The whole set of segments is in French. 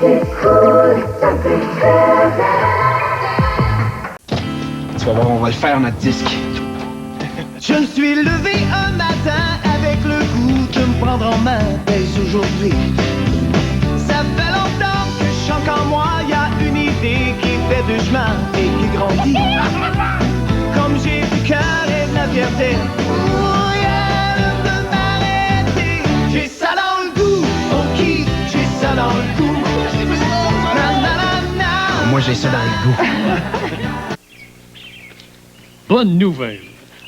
Tu vas voir, on va le faire, notre disque. Je me suis levé un matin avec le goût de me prendre en main dès aujourd'hui. Ça fait longtemps que je chante en moi, y a une idée qui fait du chemin et qui grandit. Comme j'ai du cœur et de la fierté, rien ne peut m'arrêter. J'ai ça dans le goût, on kiffe, j'ai ça dans le goût. Na, na, na, na. Moi, j'ai ça dans le goût. Bonne nouvelle!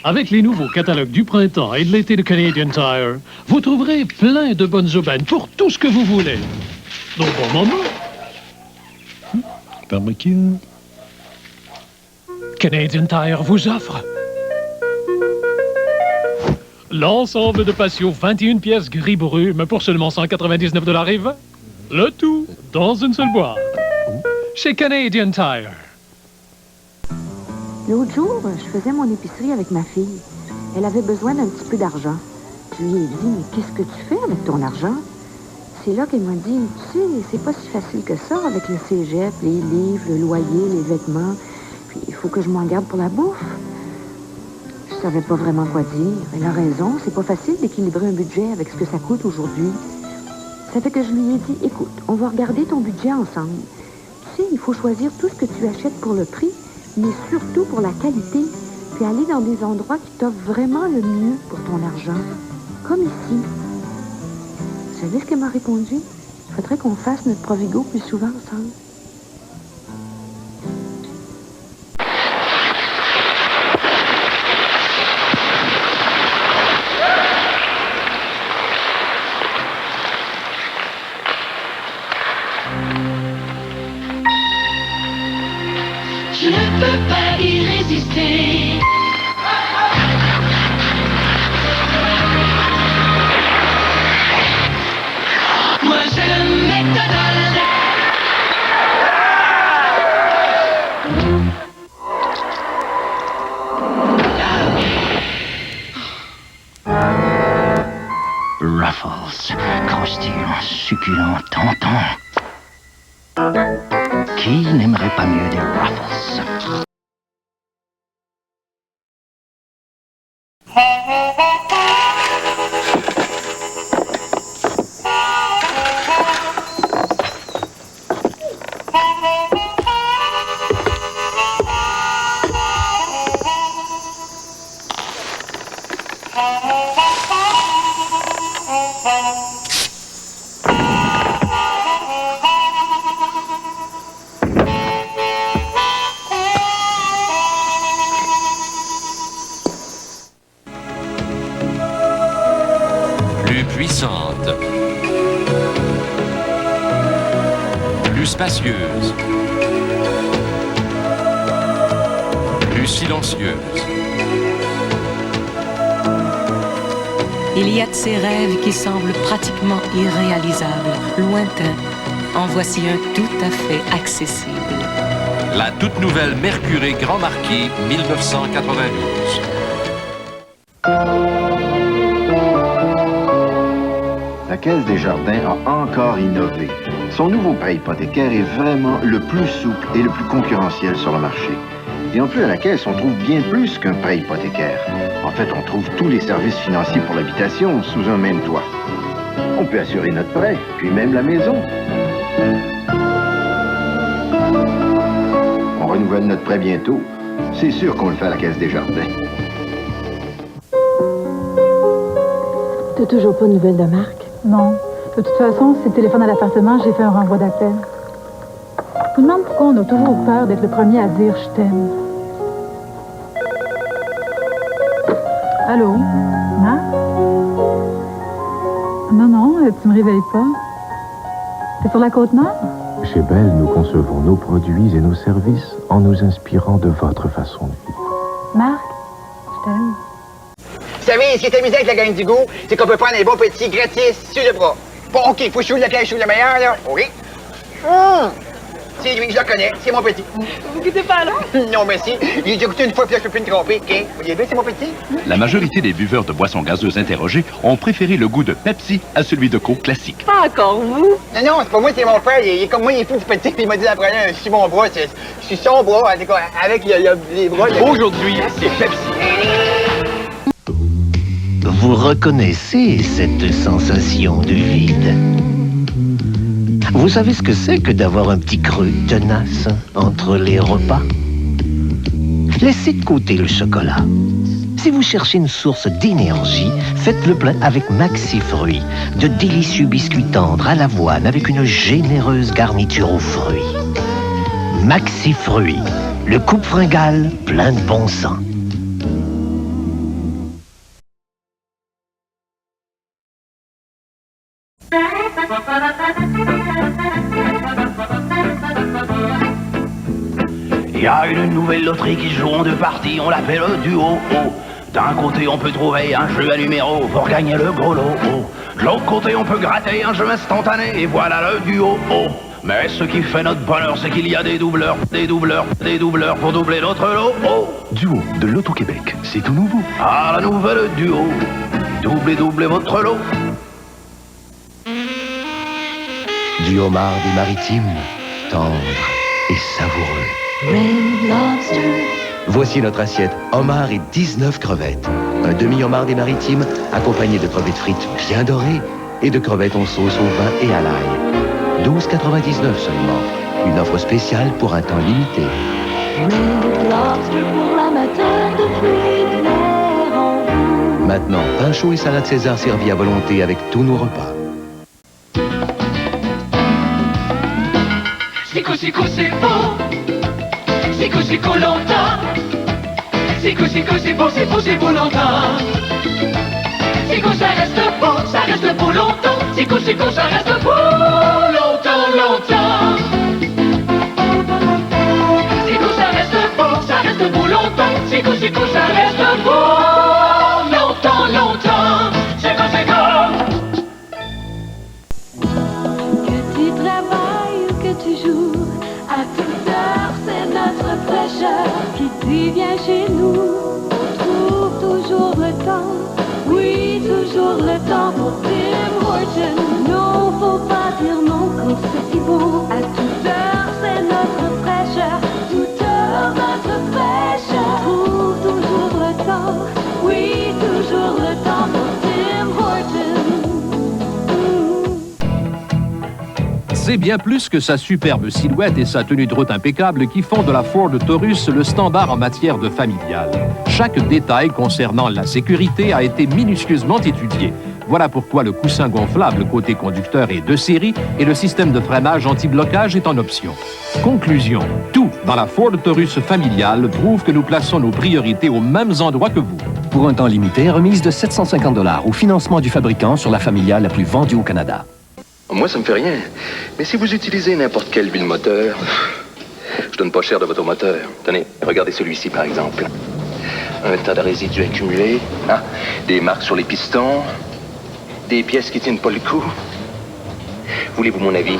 Avec les nouveaux catalogues du printemps et de l'été de Canadian Tire, vous trouverez plein de bonnes aubaines pour tout ce que vous voulez. Donc, bon moment. Barbecue. Canadian Tire vous offre l'ensemble de patio 21 pièces gris brume pour seulement 199 $ et 20. Le tout dans une seule boîte. Chez Canadian Tire. L'autre jour, je faisais mon épicerie avec ma fille. Elle avait besoin d'un petit peu d'argent. Je lui ai dit, mais qu'est-ce que tu fais avec ton argent? C'est là qu'elle m'a dit, tu sais, c'est pas si facile que ça avec le cégep, les livres, le loyer, les vêtements. Puis il faut que je m'en garde pour la bouffe. Je savais pas vraiment quoi dire. Elle a raison, c'est pas facile d'équilibrer un budget avec ce que ça coûte aujourd'hui. Ça fait que je lui ai dit, écoute, on va regarder ton budget ensemble. Tu sais, il faut choisir tout ce que tu achètes pour le prix, mais surtout pour la qualité, puis aller dans des endroits qui t'offrent vraiment le mieux pour ton argent. Comme ici. Vous savez ce qu'elle m'a répondu? Il faudrait qu'on fasse notre Provigo plus souvent ensemble. Je ne peux pas y résister. Moi je McDonald's. Ruffles, croustillant, succulent, tentant. Qui n'aimerait pas mieux des Ruffles? Plus puissante, plus spacieuse, plus silencieuse. Il y a de ces rêves qui semblent pratiquement irréalisables, lointains. En voici un tout à fait accessible. La toute nouvelle Mercury Grand Marquis 1992. La Caisse des Jardins a encore innové. Son nouveau prêt hypothécaire est vraiment le plus souple et le plus concurrentiel sur le marché. Et en plus, à la Caisse, on trouve bien plus qu'un prêt hypothécaire. En fait, on trouve tous les services financiers pour l'habitation sous un même toit. On peut assurer notre prêt, puis même la maison. On renouvelle notre prêt bientôt. C'est sûr qu'on le fait à la Caisse des Jardins. T'as toujours pas de nouvelles de Marc? Non. De toute façon, si le téléphone à l'appartement, j'ai fait un renvoi d'appel. Je me demande pourquoi on a toujours peur d'être le premier à dire « je t'aime ». Allô? Marc? Non, tu me réveilles pas. T'es sur la Côte-Nord? Chez Bell, nous concevons nos produits et nos services en nous inspirant de votre façon de vivre. Marc, je t'aime. Vous savez, ce qui est amusant avec la gang du goût, c'est qu'on peut prendre un bon petit gratis sur le bras. Bon, OK, faut que je choue lequel je suis le meilleur, là. OK. C'est lui, je le connais, c'est mon petit. Vous goûtez pas là? Non, mais si. J'ai déjà goûté une fois, puis là, je peux plus me tromper. OK? Vous voyez bien, c'est mon petit? La majorité des buveurs de boissons gazeuses interrogés ont préféré le goût de Pepsi à celui de Coke classique. Pas encore vous? Non, c'est pas moi, c'est mon frère. Il est comme moi, il est fou du petit, puis il m'a dit après, je suis mon bras, je suis son bras, avec les bras. Aujourd'hui, c'est Pepsi. Vous reconnaissez cette sensation de vide? Vous savez ce que c'est que d'avoir un petit creux tenace entre les repas? Laissez de côté le chocolat. Si vous cherchez une source d'énergie, faites le plein avec Maxi Fruits, de délicieux biscuits tendres à l'avoine avec une généreuse garniture aux fruits. Maxi Fruits, le coupe fringale plein de bon sens. Il y a une nouvelle loterie qui se joue en deux parties, on l'appelle le duo. D'un côté, on peut trouver un jeu à numéros pour gagner le gros lot. De l'autre côté, on peut gratter un jeu instantané et voilà le duo. Mais ce qui fait notre bonheur, c'est qu'il y a des doubleurs pour doubler notre lot. Duo de l'Auto-Québec, c'est tout nouveau. Ah, la nouvelle duo. Doublez votre lot. Du homard des maritimes, tendre et savoureux. Red Lobster. Voici notre assiette homard et 19 crevettes. Un demi-homard des maritimes accompagné de crevettes frites bien dorées et de crevettes en sauce au vin et à l'ail. 12,99 seulement. Une offre spéciale pour un temps limité. Red Lobster pour l'amateur de fruits de mer en vous. Maintenant, pain chaud et salade César servis à volonté avec tous nos repas. Sico, c'est beau. Sico, longtemps. Sico, c'est beau longtemps. Sico, ça reste beau longtemps. Sico, ça reste beau longtemps. Sico, ça reste beau longtemps. Sico, ça reste beau longtemps. Sico. Que tu travailles ou que tu joues, à toute heure c'est notre fraîcheur qui dit viens chez nous. On trouve toujours le temps, oui toujours le temps pour Tim Hortons. Non, faut pas dire non quand c'est si bon. À toute heure c'est notre fraîcheur, toute heure notre fraîcheur. On trouve toujours le temps, oui toujours le temps pour Tim Hortons. C'est bien plus que sa superbe silhouette et sa tenue de route impeccable qui font de la Ford Taurus le standard en matière de familial. Chaque détail concernant la sécurité a été minutieusement étudié. Voilà pourquoi le coussin gonflable côté conducteur est de série et le système de freinage anti-blocage est en option. Conclusion, tout dans la Ford Taurus familiale prouve que nous plaçons nos priorités aux mêmes endroits que vous. Pour un temps limité, remise de 750 $ au financement du fabricant sur la familiale la plus vendue au Canada. Moi, ça me fait rien. Mais si vous utilisez n'importe quel huile moteur, je donne pas cher de votre moteur. Tenez, regardez celui-ci, par exemple. Un tas de résidus accumulés, hein? Des marques sur les pistons, des pièces qui tiennent pas le coup. Voulez-vous mon avis?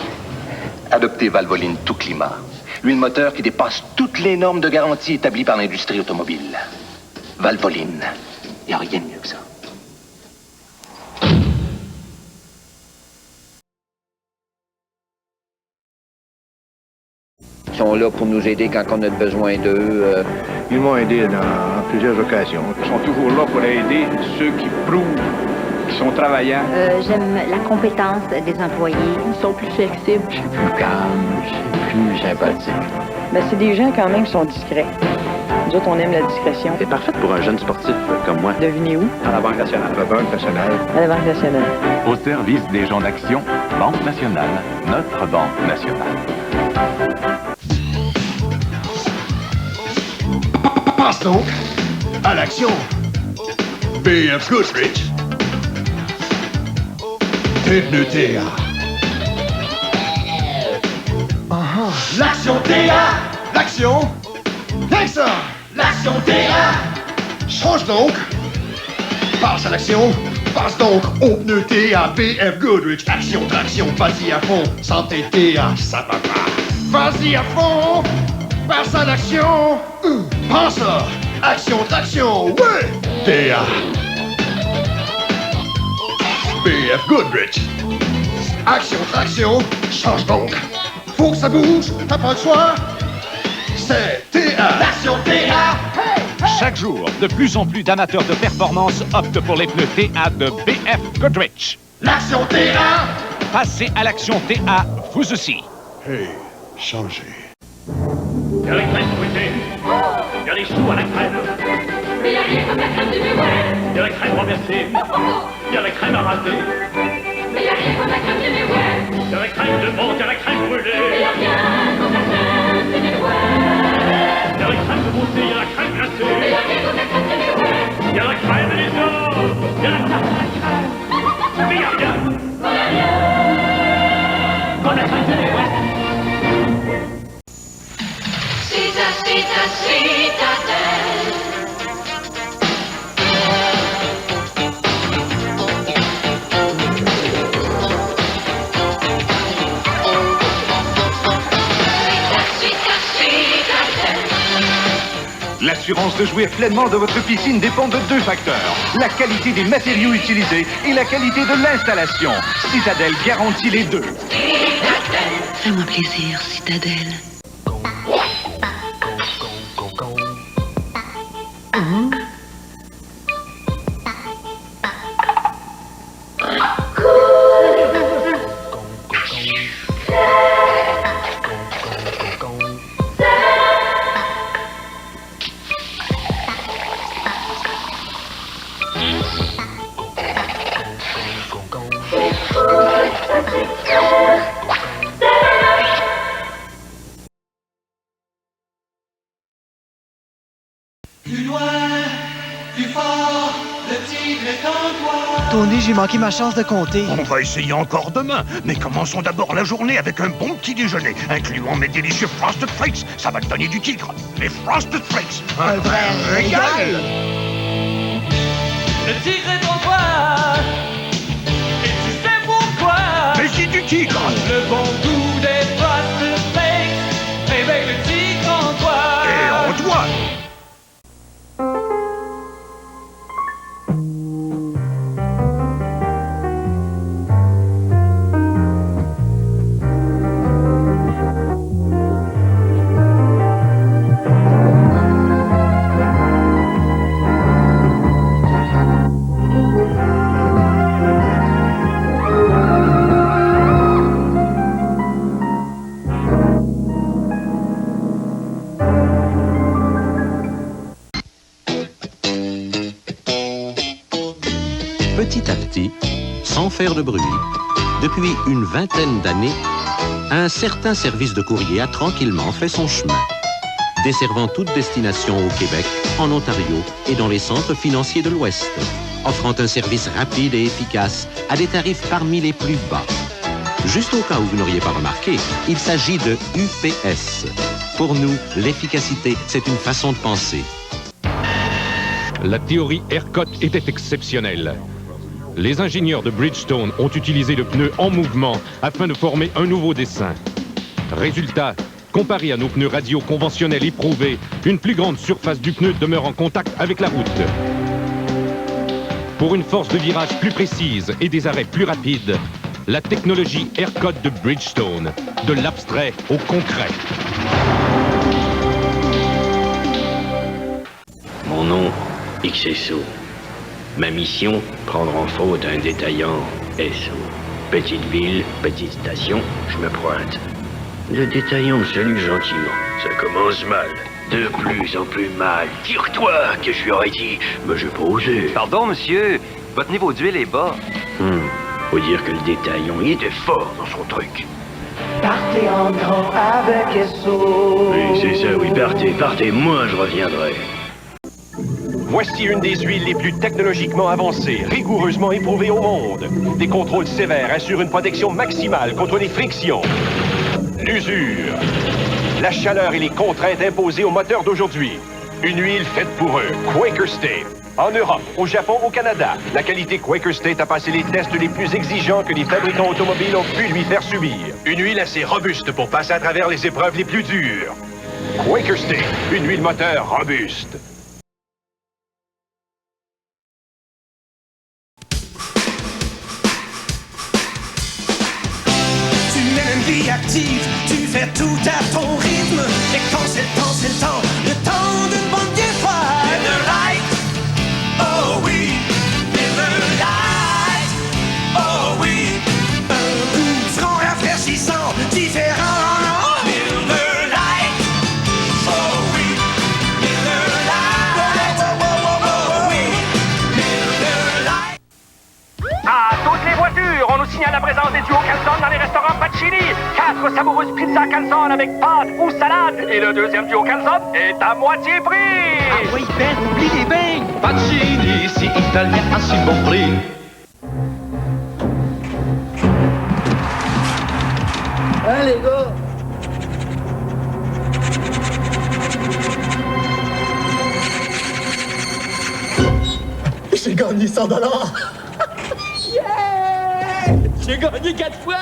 Adoptez Valvoline tout climat. L'huile moteur qui dépasse toutes les normes de garantie établies par l'industrie automobile. Valvoline. Il n'y a rien de mieux que ça. Ils sont là pour nous aider quand on a besoin d'eux. Ils m'ont aidé dans plusieurs occasions. Ils sont toujours là pour aider ceux qui prouvent qu'ils sont travaillants. J'aime la compétence des employés. Ils sont plus flexibles. Je suis plus calme, je suis plus sympathique. Ben, c'est des gens quand même qui sont discrets. Nous autres, on aime la discrétion. C'est parfaite pour un jeune sportif comme moi. Devinez où? À la Banque nationale. À la Banque nationale. À la Banque nationale. Au service des gens d'action, Banque nationale, notre Banque nationale. Passe donc à l'action. BF Goodrich. Pneu TA. L'action TA. L'action. Rien que ça. L'action TA. Change donc. Passe à l'action. Passe donc au pneu TA. BF Goodrich. Action, traction, vas-y à fond. Santé TA, ça va pas. Vas-y à fond! Passe à l'action! Pense ça! Action, traction, ouais! TA. BF Goodrich. Action, traction, change donc. Faut que ça bouge, t'as pas le choix. C'est TA. L'action TA. Chaque jour, de plus en plus d'amateurs de performance optent pour les pneus TA de BF Goodrich. L'action TA. Passez à l'action TA, vous aussi. Hey, changez. Il y a les crèmes fruitées. Il y a les choux à la crème. Mais il y a rien comme la crème du miouet. Il y a la crème renversée. Il y a la crème à raser. Mais il y a rien comme la crème du miouet. Il y a la crème de menthe, il y a la crème brûlée. Mais il y a rien comme la crème du miouet. Il y a la crème de beauté, il y a la crème glacée. Mais il y a rien comme la crème du miouet. Il y a la crème des hommes. Il y a la tarte à la crème. Mais il y a rien. Comme la crème du miouet. Citadelle. L'assurance de jouir pleinement de votre piscine dépend de deux facteurs. La qualité des matériaux utilisés et la qualité de l'installation. Citadel garantit les deux. Fais-moi plaisir, Citadelle. Plus loin, plus fort, le tigre est en toi. Tony, j'ai manqué ma chance de compter. On va essayer encore demain, mais commençons d'abord la journée avec un bon petit déjeuner, incluant mes délicieux Frosted Flakes. Ça va te donner du tigre. Les Frosted Flakes. Un vrai régal. Le tigre est en toi. Et tu sais pourquoi? Mais c'est du tigre. Le bon goût des Frosted Flakes réveille le tigre en toi. Et en toi. Petit à petit, sans faire de bruit, depuis une vingtaine d'années, un certain service de courrier a tranquillement fait son chemin, desservant toute destination au Québec, en Ontario et dans les centres financiers de l'Ouest, offrant un service rapide et efficace à des tarifs parmi les plus bas. Juste au cas où vous n'auriez pas remarqué, il s'agit de UPS. Pour nous, l'efficacité, c'est une façon de penser. La théorie ERCOT était exceptionnelle. Les ingénieurs de Bridgestone ont utilisé le pneu en mouvement afin de former un nouveau dessin. Résultat, comparé à nos pneus radio conventionnels éprouvés, une plus grande surface du pneu demeure en contact avec la route. Pour une force de virage plus précise et des arrêts plus rapides, la technologie ERCOT de Bridgestone, de l'abstrait au concret. Mon nom, XSO. Ma mission, prendre en faute un détaillant SO. Petite ville, petite station, je me pointe. Le détaillant me salue gentiment. Ça commence mal. De plus en plus mal. Tire-toi, que je lui aurais dit. Mais j'ai pas osé. Pardon, monsieur. Votre niveau d'huile est bas. Faut dire que le détaillant, il était fort dans son truc. Partez en grand avec SO. Oui, c'est ça, oui, partez, moi je reviendrai. Voici une des huiles les plus technologiquement avancées, rigoureusement éprouvées au monde. Des contrôles sévères assurent une protection maximale contre les frictions, l'usure, la chaleur et les contraintes imposées aux moteurs d'aujourd'hui. Une huile faite pour eux, Quaker Stay. En Europe, au Japon, au Canada, la qualité Quaker State a passé les tests les plus exigeants que les fabricants automobiles ont pu lui faire subir. Une huile assez robuste pour passer à travers les épreuves les plus dures. Quaker State, une huile moteur robuste. Tu mènes une vie active, tu fais tout à ton rythme. Et quand c'est le temps, c'est le temps d'une bonne bière froide. Miller Lite, oh oui, Miller Lite, oh oui. Un goût franc, rafraîchissant, différent. Miller Lite, oh oui, Miller Lite, oh oui, Miller Lite. À toutes les voitures, on nous signale la présence des duos calzone dans les restaurants Pacini. 4 savoureuses pizzas calzone avec pâte ou salade. Et le deuxième duo calzone est à moitié prix. Ah oui, Ben, oublie les beignes. Pacini, c'est italien à si bon prix. Hein, les gars? J'ai gagné 100 $. J'ai gagné 4 fois!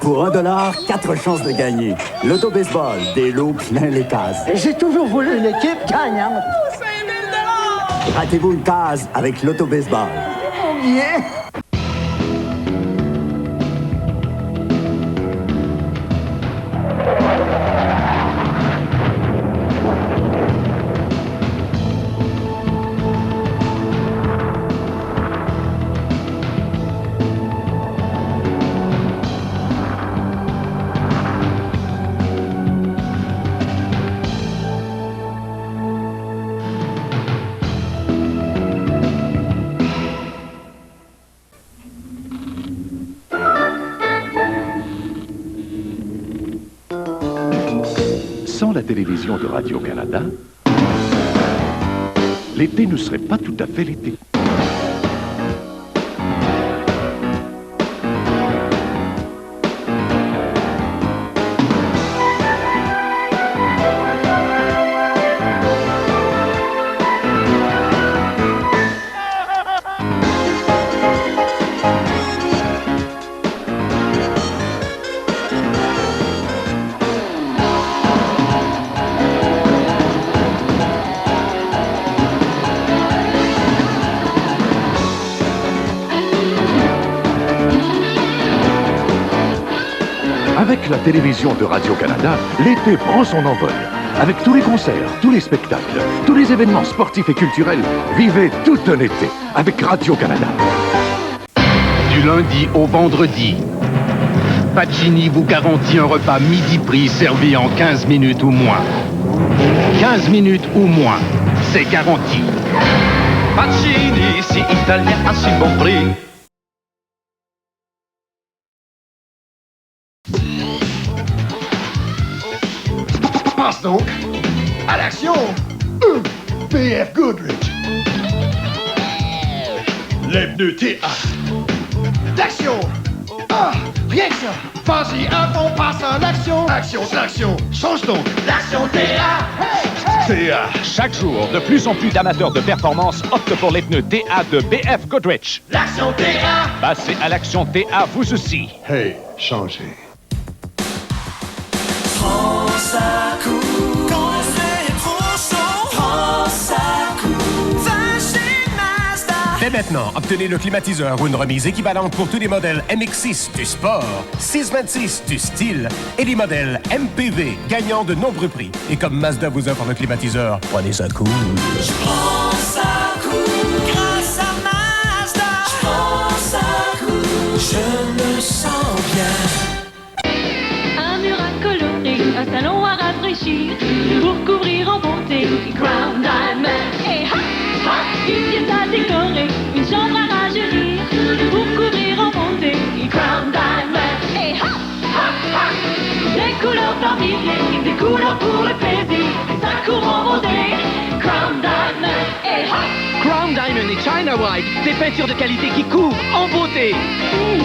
Pour $1, 4 chances de gagner. L'auto baseball, des lots plein les cases. J'ai toujours voulu une équipe gagnante. 5 000 $! Ratez-vous une case avec l'auto baseball. Yeah! Sans la télévision de Radio-Canada, l'été ne serait pas tout à fait l'été. Avec la télévision de Radio-Canada, l'été prend son envol. Avec tous les concerts, tous les spectacles, tous les événements sportifs et culturels, vivez tout un été avec Radio-Canada. Du lundi au vendredi, Pacini vous garantit un repas midi prix servi en 15 minutes ou moins. 15 minutes ou moins, c'est garanti. Pacini, c'est italien à si bon prix. Passe donc à l'action. BF Goodrich. Les pneus TA. L'action. Ah, rien que ça. Vas-y, à fond, passe à l'action. L'action. Change donc. L'action TA. TA. Chaque jour, de plus en plus d'amateurs de performance optent pour les pneus TA de BF Goodrich. L'action TA. Passez à l'action TA vous aussi. Hey, changez. France à coup, quand c'est trop chaud. France à coup, va chez Mazda. Dès maintenant, obtenez le climatiseur ou une remise équivalente pour tous les modèles MX-6 du sport, 626 du style et les modèles MPV gagnant de nombreux prix. Et comme Mazda vous offre le climatiseur, prenez ça cool. Je prends ça cool, grâce à Mazda. Je prends ça cool, je me sens bien. Un mur à colorer, un salon à rafraîchir, pour couvrir en beauté, Crown Diamond. Et ha, ha, une pièce à décorer, une chambre à rajeunir, pour couvrir en beauté, Crown Diamond. Et ha, ha, ha, des couleurs parmi des couleurs pour le plaisir, ça court en beauté, Crown Diamond. Et ha, Crown Diamond et China White, des peintures de qualité qui couvrent en beauté.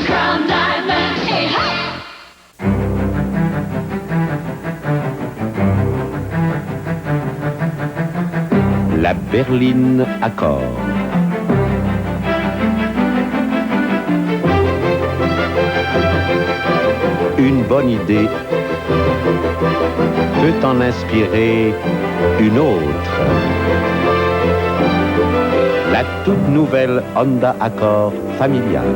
Crown Diamond. Et ha. La berline Accord. une bonne idée peut en inspirer une autre. La toute nouvelle Honda Accord familiale.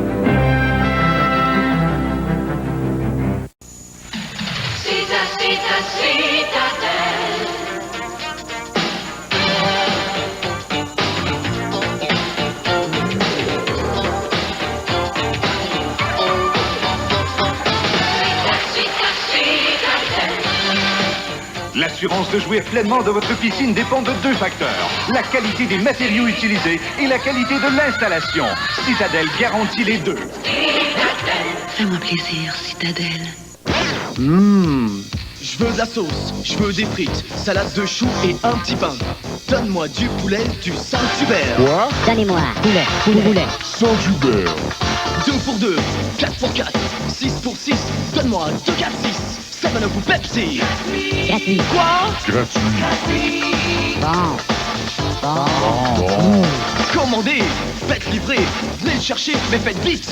L'assurance de jouir pleinement de votre piscine dépend de deux facteurs. La qualité des matériaux utilisés et la qualité de l'installation. Citadel garantit les deux. Fais-moi plaisir, Citadel. Je veux de la sauce, je veux des frites, salade de choux et un petit pain. Donne-moi du poulet du Saint-Hubert. Quoi? Donnez-moi, poulet. Saint-Hubert. 2 pour 2, 4 pour 4, 6 pour 6. Donne-moi 2, 4, 6. 7-Up ou Pepsi. Gratuit. Quoi? Gratuit. Bon. Commandez, faites livrer, venez le chercher, mais faites vite.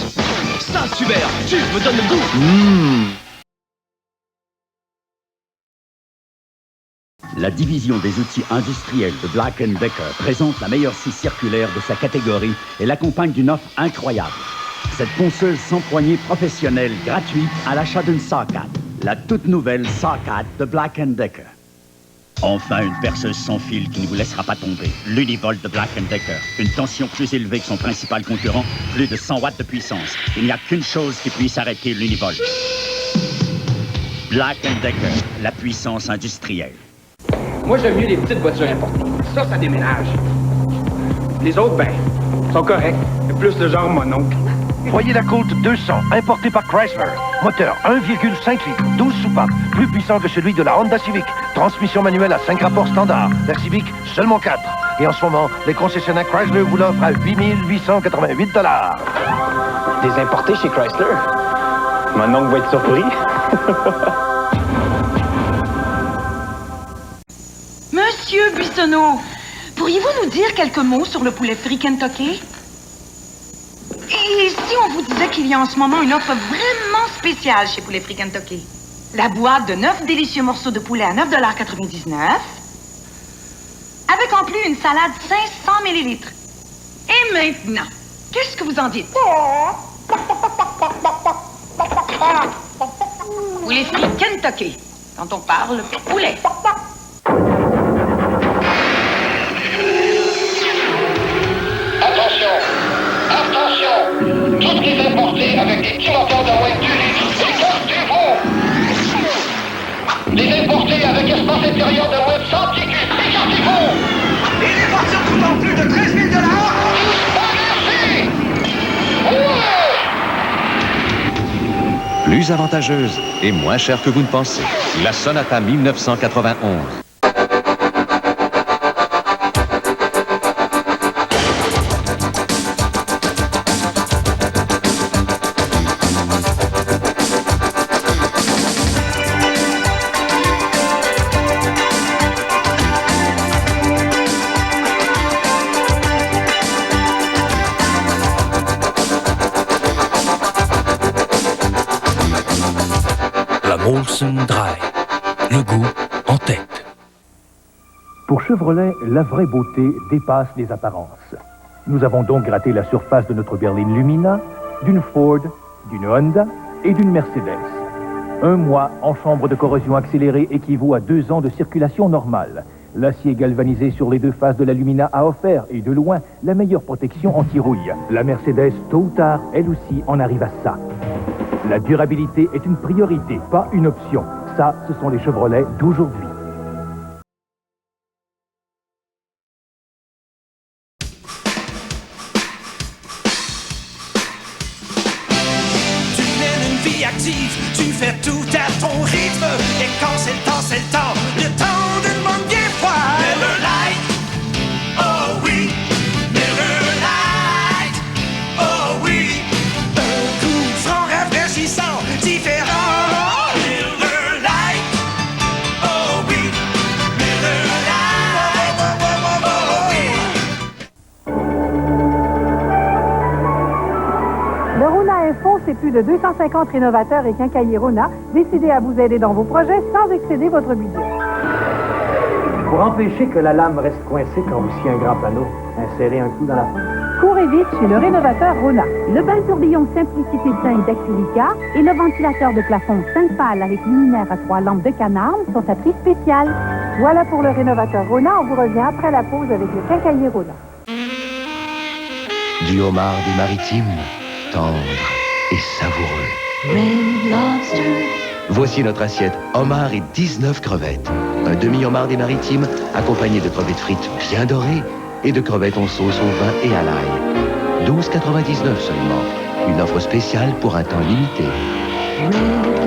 Saint-Hubert, tu me donnes le goût. La division des outils industriels de Black & Decker présente la meilleure scie circulaire de sa catégorie et l'accompagne d'une offre incroyable. Cette ponceuse sans poignée professionnelle gratuite à l'achat d'une Sawcat. La toute nouvelle Sawcat de Black & Decker. Enfin, une perceuse sans fil qui ne vous laissera pas tomber. L'Univolt de Black & Decker. Une tension plus élevée que son principal concurrent, plus de 100 watts de puissance. Il n'y a qu'une chose qui puisse arrêter l'Univolt. Black & Decker, la puissance industrielle. Moi, j'aime mieux les petites voitures importées. Ça déménage. Les autres, sont corrects. C'est plus le genre mononcle. Voyez la Colt 200, importée par Chrysler. Moteur 1,5 litres, 12 soupapes, plus puissant que celui de la Honda Civic. Transmission manuelle à 5 rapports standards. La Civic, seulement 4. Et en ce moment, les concessionnaires Chrysler vous l'offrent à 8 888 $. Des importés chez Chrysler? Mon oncle va être surpris. Monsieur Buissonneau, pourriez-vous nous dire quelques mots sur le poulet frit Kentucky? Et si on vous disait qu'il y a en ce moment une offre vraiment spéciale chez Poulet Frit Kentucky? La boîte de 9 délicieux morceaux de poulet à 9,99 $, avec en plus une salade 500 ml. Et maintenant, qu'est-ce que vous en dites? Poulet Frit Kentucky, quand on parle poulet. Attention! Toutes les importées avec des petits moteurs de moins de 2 litres, écartez-vous! Les importées avec espace intérieur de moins de 100 pieds cubes, écartez-vous! Et les voitures coûtant plus de 13 000 $? Merci! Plus avantageuse et moins chère que vous ne pensez. La Sonata 1991. Molson Dry, le goût en tête. Pour Chevrolet, la vraie beauté dépasse les apparences. Nous avons donc gratté la surface de notre berline Lumina, d'une Ford, d'une Honda et d'une Mercedes. 1 mois en chambre de corrosion accélérée équivaut à 2 ans de circulation normale. L'acier galvanisé sur les 2 faces de la Lumina a offert, et de loin, la meilleure protection anti-rouille. La Mercedes, tôt ou tard, elle aussi en arrive à ça. La durabilité est une priorité, pas une option. Ça, ce sont les Chevrolets d'aujourd'hui. Tu mènes une vie active, tu fais tout à ton rythme. Et quand c'est le temps, c'est le temps. Le temps d'une bonne bière froide. Miller Lite, oh oui. Miller Lite, oh oui. Un goût franc, rafraîchissant, différent. Miller Lite, oh c'est plus de 250 rénovateurs et quincailliers Rona décidés à vous aider dans vos projets sans excéder votre budget. Pour empêcher que la lame reste coincée quand vous sciez un grand panneau, insérez un clou dans la fente. Courez vite chez le rénovateur Rona. Le bal tourbillon Simplicité Teint d'Acrylica et le ventilateur de plafond 5 pales avec luminaire à 3 lampes de canards sont à prix spécial. Voilà pour le rénovateur Rona. On vous revient après la pause avec le quincaillier Rona. Du homard des maritimes, tendre et savoureux. Red Lobster. Voici notre assiette homard et 19 crevettes. Un demi-homard des maritimes accompagné de crevettes frites bien dorées et de crevettes en sauce au vin et à l'ail. 12,99 seulement. Une offre spéciale pour un temps limité. Red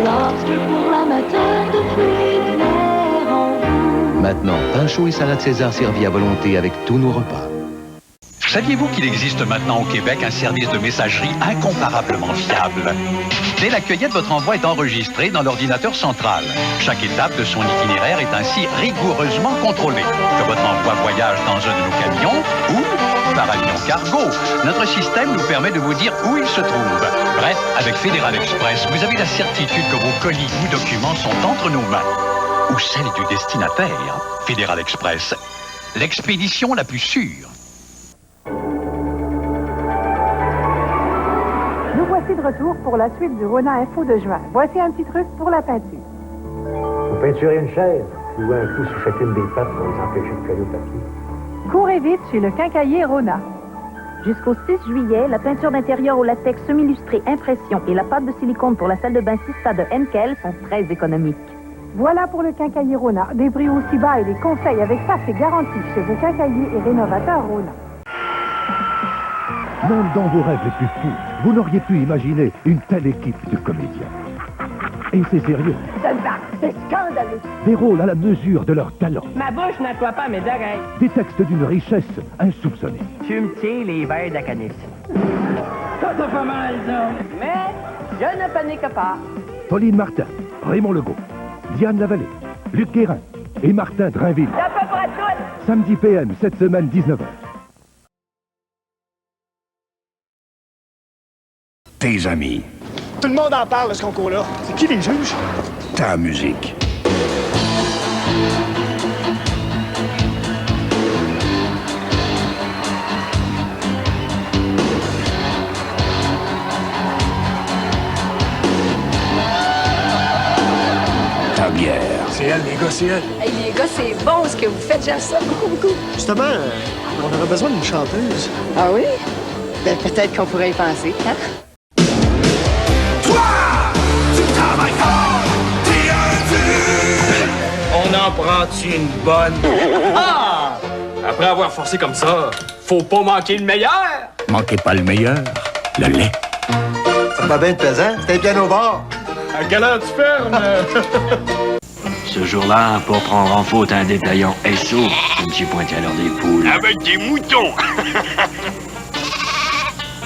Lobster pour l'amateur de fruits de mer en vous. Maintenant, pain chaud et salade César servis à volonté avec tous nos repas. Saviez-vous qu'il existe maintenant au Québec un service de messagerie incomparablement fiable? Dès la cueillette, votre envoi est enregistré dans l'ordinateur central. Chaque étape de son itinéraire est ainsi rigoureusement contrôlée. Que votre envoi voyage dans un de nos camions ou par avion cargo, notre système nous permet de vous dire où il se trouve. Bref, avec Fédéral Express, vous avez la certitude que vos colis ou documents sont entre nos mains. Ou celle du destinataire. Fédéral Express, l'expédition la plus sûre. Nous voici de retour pour la suite du Rona Info de juin. Voici un petit truc pour la peinture. Vous peinturez une chaise, clouez un clou sur chacune des pattes pour les empêcher de coller au papier. Courez vite chez le quincaillier Rona. Jusqu'au 6 juillet, la peinture d'intérieur au latex semi-lustré impression et la pâte de silicone pour la salle de bain Sista de Henkel sont très économiques. Voilà pour le quincaillier Rona. Des prix aussi bas et des conseils avec ça, c'est garanti chez vos quincailliers et rénovateurs Rona. Même dans vos rêves les plus fous, vous n'auriez pu imaginer une telle équipe de comédiens. Et c'est sérieux. C'est scandaleux. Des rôles à la mesure de leur talent. Ma bouche n'emploie pas mes oreilles. Des textes d'une richesse insoupçonnée. Tu me tiens les verres de canisse. Ça, c'est pas mal, ça. Mais je ne panique pas. Pauline Martin, Raymond Legault, Diane Lavallée, Luc Guérin et Martin Drainville. Ça peut pas tout. Samedi PM, cette semaine, 19h. Tes amis. Tout le monde en parle de ce concours-là. C'est qui les juges? Ta musique. Ta bière. C'est elle, les gars, c'est elle. Hey, les gars, c'est bon ce que vous faites. J'aime ça beaucoup, beaucoup. Justement, on aurait besoin d'une chanteuse. Ah oui? Ben, peut-être qu'on pourrait y penser, hein? On en prend-tu une bonne? Ah! Après avoir forcé comme ça, faut pas manquer le meilleur! Manquez pas le meilleur, le lait. Ça va bien être pesant, c'était un piano au bord. À quelle heure tu fermes? Ce jour-là, pour prendre en faute un détaillant SO, je me suis pointé à l'heure des poules. Avec des moutons!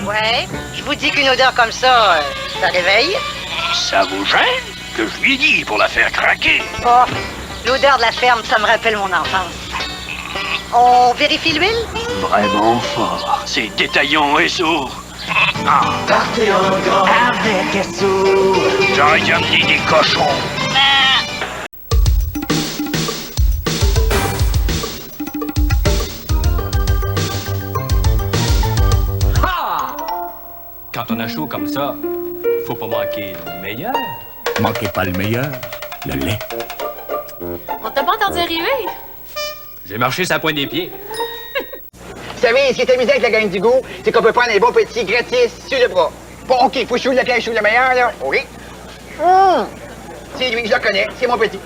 Ouais, je vous dis qu'une odeur comme ça, ça réveille. Ça vous gêne? Que je lui ai dit pour la faire craquer. Oh, l'odeur de la ferme, ça me rappelle mon enfance. On vérifie l'huile? Vraiment fort. C'est détaillant SO. Ah. Partez en grand avec SO. J'aurais dû amener des cochons. Quand on a chaud comme ça, faut pas manquer le meilleur. Manquez pas le meilleur, le lait. On t'a pas entendu arriver? J'ai marché sur la pointe des pieds. Vous savez, ce qui est amusant avec la gang du goût, c'est qu'on peut prendre un bon petit gratis sur le bras. Bon, OK, faut choisir lequel je trouve le meilleur, là. OK. C'est lui, je le connais, c'est mon petit.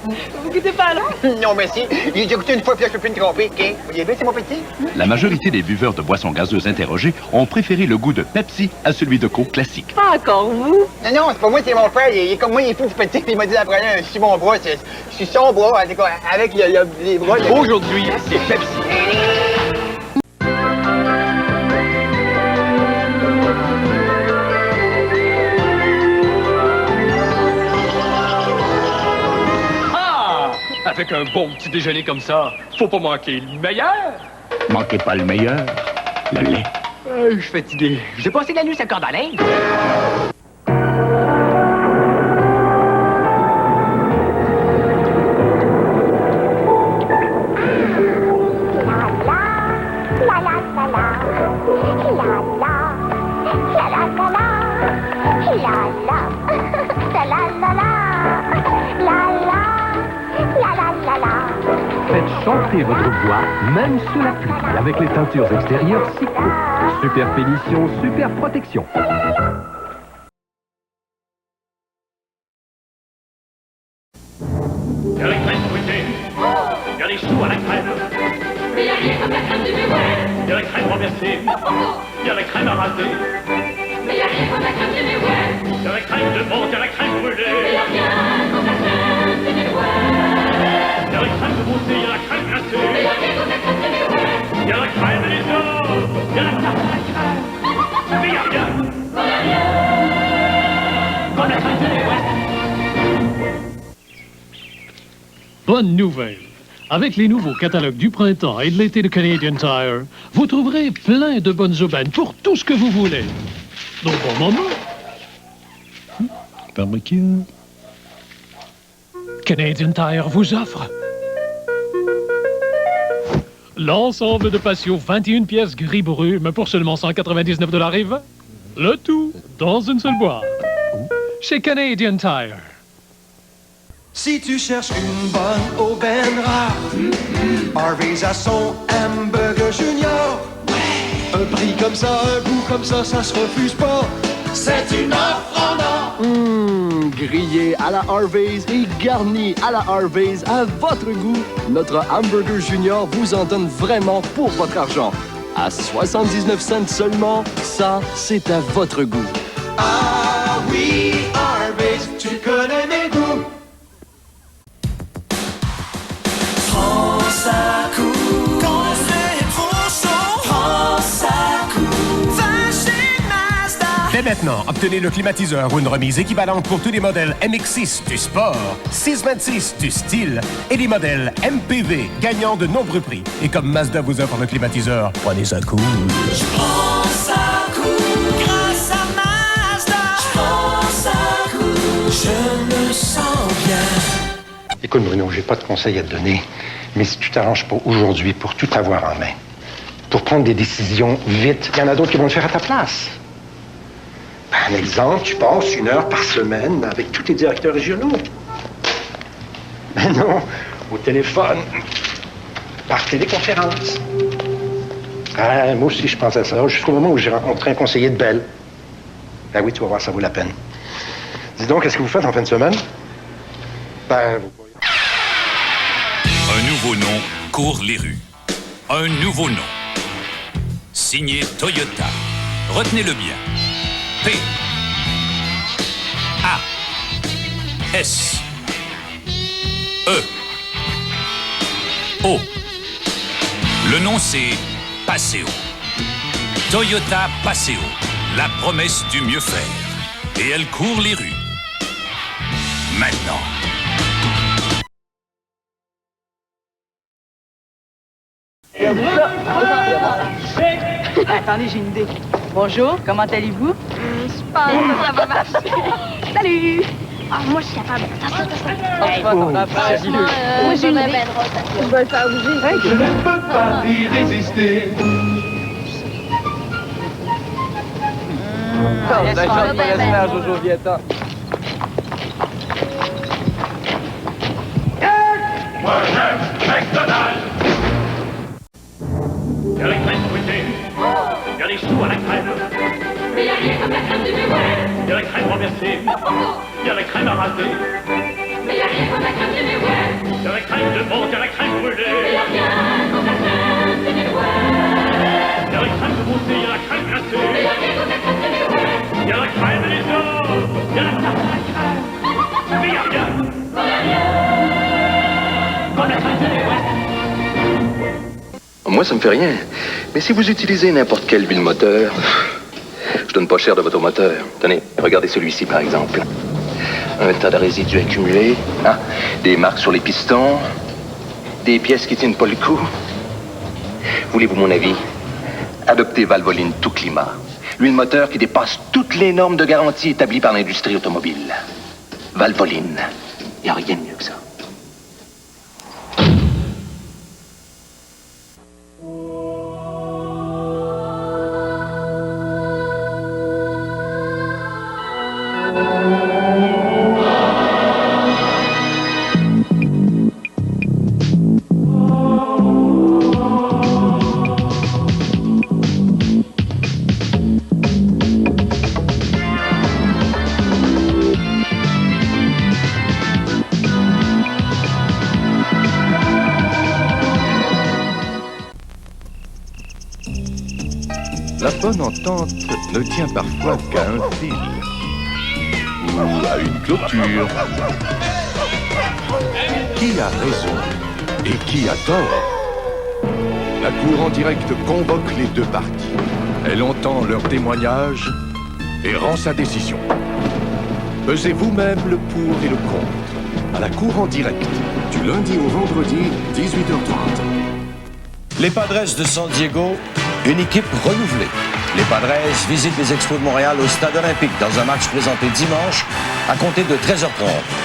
Vous goûtez pas, non? Non, merci. J'ai déjà goûté une fois, puis là, je peux plus me tromper. OK, vous voyez bien, c'est mon petit? La majorité des buveurs de boissons gazeuses interrogés ont préféré le goût de Pepsi à celui de Coke classique. Pas encore vous? Non, non, c'est pas moi, c'est mon frère. Il est comme moi, il est fou, ce petit, puis il m'a dit la première, sur mon bras. Je suis son bras, avec les bras. Aujourd'hui, c'est Pepsi. Avec un bon petit déjeuner comme ça, faut pas manquer le meilleur. Manquez pas le meilleur, le lait. Je suis fatigué. J'ai passé la nuit à corde à linge. Chantrez votre voix, même sous la pluie, avec les teintures extérieures Sico. Super finition, super protection. Il y a la crème fruitée. Il y a les choux à la crème. Mais il y a rien comme la crème du miouet. Il y a la crème renversée. Il y a la crème à raser. Mais il y a rien comme la crème du miouet. Il y a la crème de menthe, il y a la crème brûlée. Mais il y a rien comme la crème du miouet. Il y a la crème de beauté, il y a la crème glacée. Mais il y a rien comme la crème du miouet. Il y a la crème des hommes. Il y a la tarte à la crème. Mais il y a rien. Comme la crème du miouet. Bonne nouvelle! Avec les nouveaux catalogues du printemps et de l'été de Canadian Tire, vous trouverez plein de bonnes aubaines pour tout ce que vous voulez. Donc, bon moment. Barbecue. Canadian Tire vous offre l'ensemble de patio 21 pièces gris brume pour seulement 199,20 $. Le tout dans une seule boîte. Chez Canadian Tire. Si tu cherches une bonne aubaine rare, Harvey's a son hamburger junior. Un prix comme ça, un goût comme ça se refuse pas. C'est une offre en or. Grillé à la Harvey's et garni à la Harvey's à votre goût. Notre hamburger junior vous en donne vraiment pour votre argent. À 79 cents seulement, ça, c'est à votre goût. Ah oui, Harvey's, tu connais mes goûts. France à coup, quand c'est trop chaud. France à coup, va chez Mazda. Dès maintenant, obtenez le climatiseur ou une remise équivalente pour tous les modèles MX-6 du sport, 626 du style et les modèles MPV gagnant de nombreux prix. Et comme Mazda vous offre le climatiseur, prenez ça cool. Je prends ça cool grâce à Mazda. Je prends ça cool, je me sens bien. Écoute, Bruno, j'ai pas de conseils à te donner, mais si tu t'arranges pas aujourd'hui pour tout avoir en main, pour prendre des décisions vite, il y en a d'autres qui vont le faire à ta place. Par exemple, tu passes 1 heure par semaine avec tous tes directeurs régionaux. Mais non, au téléphone, par téléconférence. Ah, moi aussi, je pensais à ça, jusqu'au moment où j'ai rencontré un conseiller de Bell. Ben oui, tu vas voir, ça vaut la peine. Dis donc, qu'est-ce que vous faites en fin de semaine? Ben, vous... Un nouveau nom court les rues. Un nouveau nom. Signé Toyota. Retenez-le bien. P. A. S. E. O. Le nom, c'est Paseo. Toyota Paseo. La promesse du mieux faire. Et elle court les rues. Maintenant. Attendez, j'ai une idée. Bonjour, comment allez-vous? Je pense que ça va marcher. Salut! Ah, moi, je suis capable. Moi, j'ai une idée. Je vais le faire bouger. Je ne peux pas y résister. Jojo Vieta. Moi, j'aime McDonald's. Il y a la crème fruitée. Il y a les choux à la crème. Mais il y a rien comme la crème du miouet. Il y a la crème renversée. Il y a la crème à raser. Mais il y a rien comme la crème du miouet. Il y a la crème de menthe, il y a la crème brûlée. Mais il y a rien comme la crème du miouet. Il y a la crème de beauté, il y a la crème glacée. Mais il y a rien comme la crème du miouet. Il y a la crème des hommes. Il y a la tarte à la crème. Mais il y a rien. Comme la crème du miouet. Moi, ça me fait rien. Mais si vous utilisez n'importe quelle huile moteur, je donne pas cher de votre moteur. Tenez, regardez celui-ci, par exemple. Un tas de résidus accumulés, hein? Des marques sur les pistons, des pièces qui tiennent pas le coup. Voulez-vous mon avis? Adoptez Valvoline tout climat. L'huile moteur qui dépasse toutes les normes de garantie établies par l'industrie automobile. Valvoline. Il n'y a rien de mieux que ça. La bonne entente ne tient parfois qu'à un fil. Ou à une clôture. Qui a raison et qui a tort? La Cour en direct convoque les deux parties. Elle entend leurs témoignages et rend sa décision. Pesez vous-même le pour et le contre. À la Cour en direct. Du lundi au vendredi, 18h30. Les Padres de San Diego, une équipe renouvelée. Les Padres visitent les Expos de Montréal au Stade olympique dans un match présenté dimanche à compter de 13h30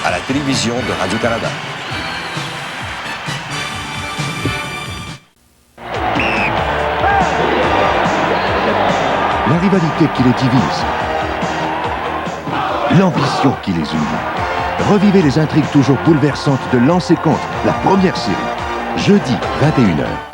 à la télévision de Radio-Canada. La rivalité qui les divise. L'ambition qui les unit. Revivez les intrigues toujours bouleversantes de Lance et Contre, la première série. Jeudi, 21h.